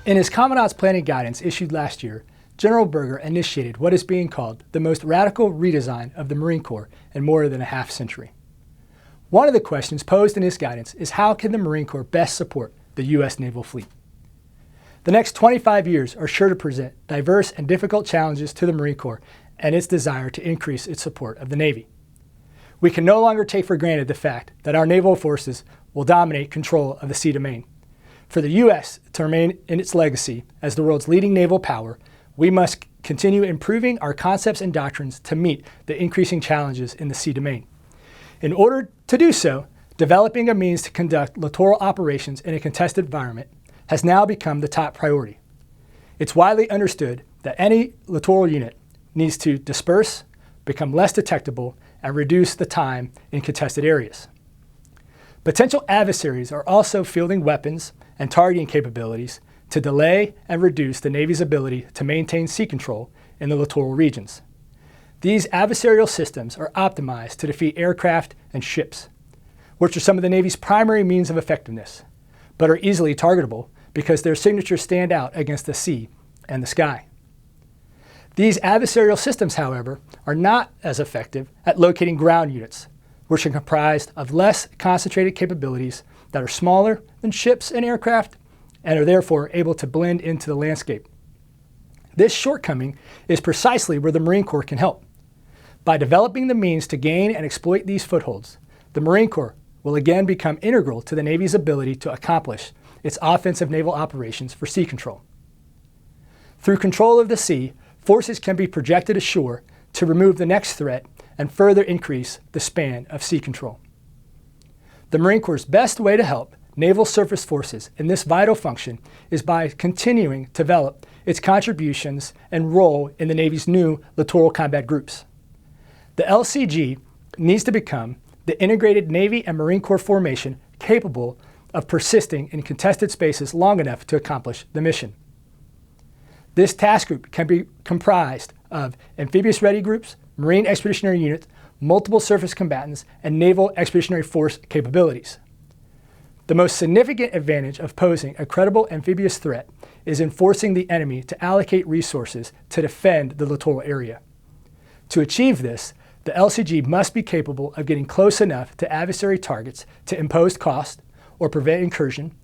In his Commandant's Planning Guidance issued last year, General Berger initiated what is being called the most radical redesign of the Marine Corps in more than a half century. One of the questions posed in his guidance is how can the Marine Corps best support the U.S. naval fleet? The next 25 years are sure to present diverse and difficult challenges to the Marine Corps and its desire to increase its support of the Navy. We can no longer take for granted the fact that our naval forces will dominate control of the sea domain. For the U.S. to remain in its legacy as the world's leading naval power, we must continue improving our concepts and doctrines to meet the increasing challenges in the sea domain. In order to do so, developing a means to conduct littoral operations in a contested environment has now become the top priority. It's widely understood that any littoral unit needs to disperse, become less detectable, and reduce the time in contested areas. Potential adversaries are also fielding weapons and targeting capabilities to delay and reduce the Navy's ability to maintain sea control in the littoral regions. These adversarial systems are optimized to defeat aircraft and ships, which are some of the Navy's primary means of effectiveness, but are easily targetable because their signatures stand out against the sea and the sky. These adversarial systems, however, are not as effective at locating ground units, which are comprised of less concentrated capabilities that are smaller than ships and aircraft and are therefore able to blend into the landscape. This shortcoming is precisely where the Marine Corps can help. By developing the means to gain and exploit these footholds, the Marine Corps will again become integral to the Navy's ability to accomplish its offensive naval operations for sea control. Through control of the sea, forces can be projected ashore to remove the next threat and further increase the span of sea control. The Marine Corps' best way to help naval surface forces in this vital function is by continuing to develop its contributions and role in the Navy's new littoral combat groups. The LCG needs to become the integrated Navy and Marine Corps formation capable of persisting in contested spaces long enough to accomplish the mission. This task group can be comprised of amphibious ready groups, Marine expeditionary units, multiple surface combatants, and naval expeditionary force capabilities. The most significant advantage of posing a credible amphibious threat is in forcing the enemy to allocate resources to defend the littoral area. To achieve this, the LCG must be capable of getting close enough to adversary targets to impose cost or prevent incursion,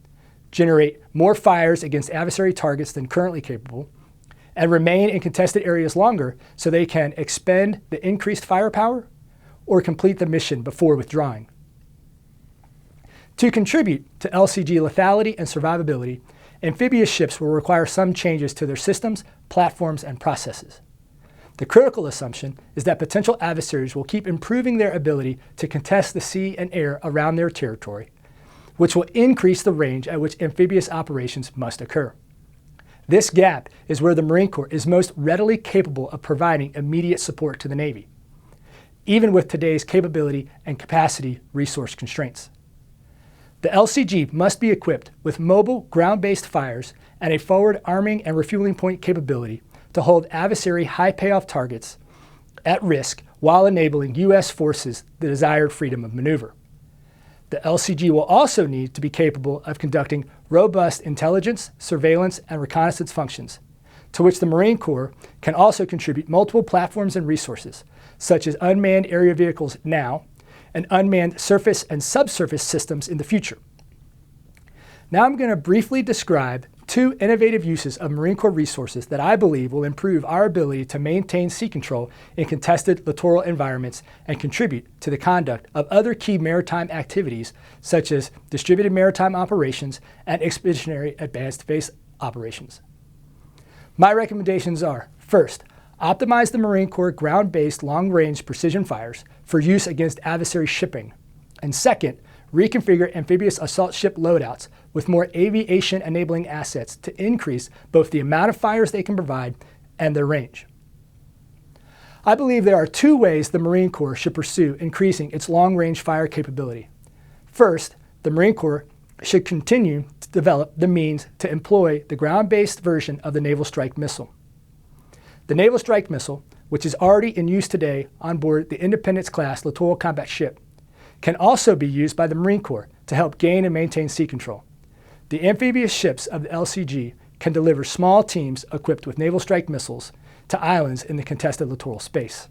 generate more fires against adversary targets than currently capable, and remain in contested areas longer so they can expend the increased firepower or complete the mission before withdrawing. To contribute to LCG lethality and survivability, amphibious ships will require some changes to their systems, platforms, and processes. The critical assumption is that potential adversaries will keep improving their ability to contest the sea and air around their territory, which will increase the range at which amphibious operations must occur. This gap is where the Marine Corps is most readily capable of providing immediate support to the Navy, even with today's capability and capacity resource constraints. The LCG must be equipped with mobile ground-based fires and a forward arming and refueling point capability to hold adversary high payoff targets at risk while enabling U.S. forces the desired freedom of maneuver. The LCG will also need to be capable of conducting robust intelligence, surveillance, and reconnaissance functions, to which the Marine Corps can also contribute multiple platforms and resources, such as unmanned area vehicles now, and unmanned surface and subsurface systems in the future. Now I'm going to briefly describe two innovative uses of Marine Corps resources that I believe will improve our ability to maintain sea control in contested littoral environments and contribute to the conduct of other key maritime activities such as distributed maritime operations and expeditionary advanced base operations. My recommendations are, first, optimize the Marine Corps ground-based long-range precision fires for use against adversary shipping, and second, reconfigure amphibious assault ship loadouts with more aviation-enabling assets to increase both the amount of fires they can provide and their range. I believe there are two ways the Marine Corps should pursue increasing its long-range fire capability. First, the Marine Corps should continue to develop the means to employ the ground-based version of the Naval Strike Missile. The Naval Strike Missile, which is already in use today on board the Independence-class littoral combat ship, can also be used by the Marine Corps to help gain and maintain sea control. The amphibious ships of the LCG can deliver small teams equipped with naval strike missiles to islands in the contested littoral space.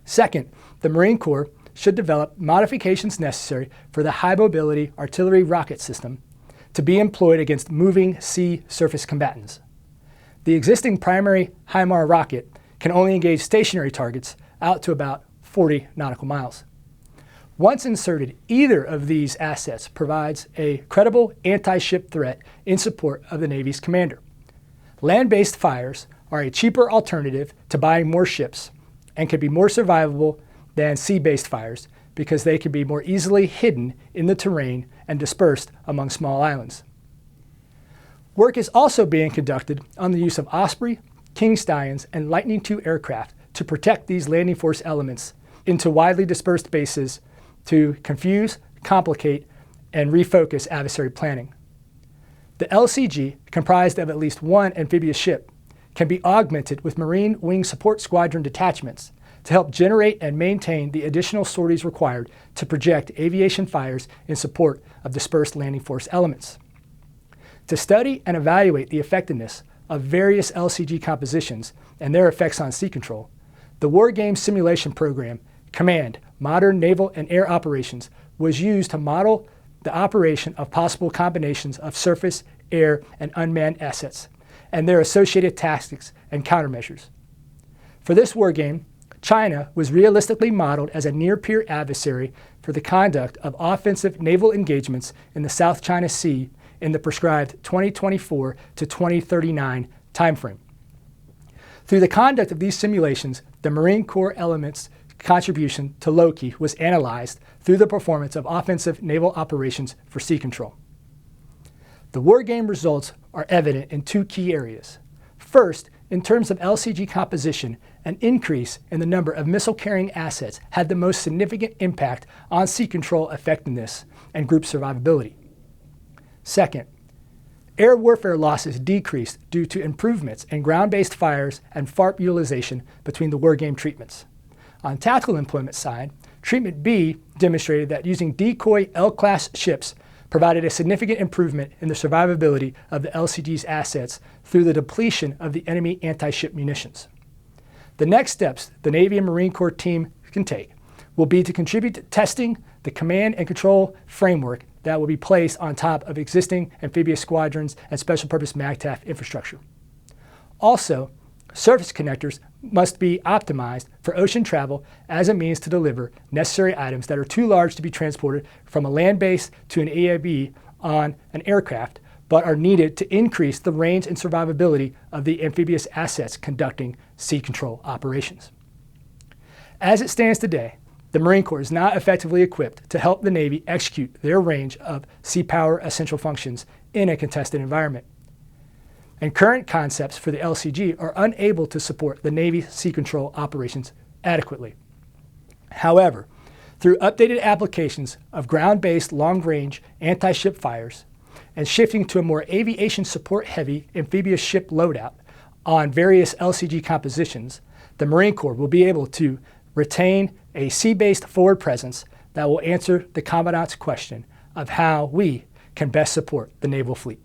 Second, the Marine Corps should develop modifications necessary for the high-mobility artillery rocket system to be employed against moving sea surface combatants. The existing primary HIMAR rocket can only engage stationary targets out to about 40 nautical miles. Once inserted, either of these assets provides a credible anti-ship threat in support of the Navy's commander. Land-based fires are a cheaper alternative to buying more ships and can be more survivable than sea-based fires because they can be more easily hidden in the terrain and dispersed among small islands. Work is also being conducted on the use of Osprey, King Stallions, and Lightning II aircraft to protect these landing force elements into widely dispersed bases to confuse, complicate, and refocus adversary planning. The LCG, comprised of at least one amphibious ship, can be augmented with Marine Wing Support Squadron detachments to help generate and maintain the additional sorties required to project aviation fires in support of dispersed landing force elements. To study and evaluate the effectiveness of various LCG compositions and their effects on sea control, the War Games Simulation Program, Command, Modern Naval and Air Operations, was used to model the operation of possible combinations of surface, air, and unmanned assets, and their associated tactics and countermeasures. For this war game, China was realistically modeled as a near-peer adversary for the conduct of offensive naval engagements in the South China Sea in the prescribed 2024 to 2039 timeframe. Through the conduct of these simulations, the Marine Corps element's contribution to LOKI was analyzed through the performance of offensive naval operations for sea control. The war game results are evident in two key areas. First, in terms of LCG composition, an increase in the number of missile-carrying assets had the most significant impact on sea control effectiveness and group survivability. Second, air warfare losses decreased due to improvements in ground-based fires and FARP utilization between the war game treatments. On tactical employment side, Treatment B demonstrated that using decoy L-class ships provided a significant improvement in the survivability of the LCG's assets through the depletion of the enemy anti-ship munitions. The next steps the Navy and Marine Corps team can take will be to contribute to testing the command and control framework that will be placed on top of existing amphibious squadrons and special purpose MAGTF infrastructure. Also, surface connectors must be optimized for ocean travel as a means to deliver necessary items that are too large to be transported from a land base to an AIB on an aircraft, but are needed to increase the range and survivability of the amphibious assets conducting sea control operations. As it stands today, the Marine Corps is not effectively equipped to help the Navy execute their range of sea power essential functions in a contested environment. And current concepts for the LCG are unable to support the Navy's sea control operations adequately. However, through updated applications of ground-based long-range anti-ship fires and shifting to a more aviation support-heavy amphibious ship loadout on various LCG compositions, the Marine Corps will be able to retain a sea-based forward presence that will answer the Commandant's question of how we can best support the naval fleet.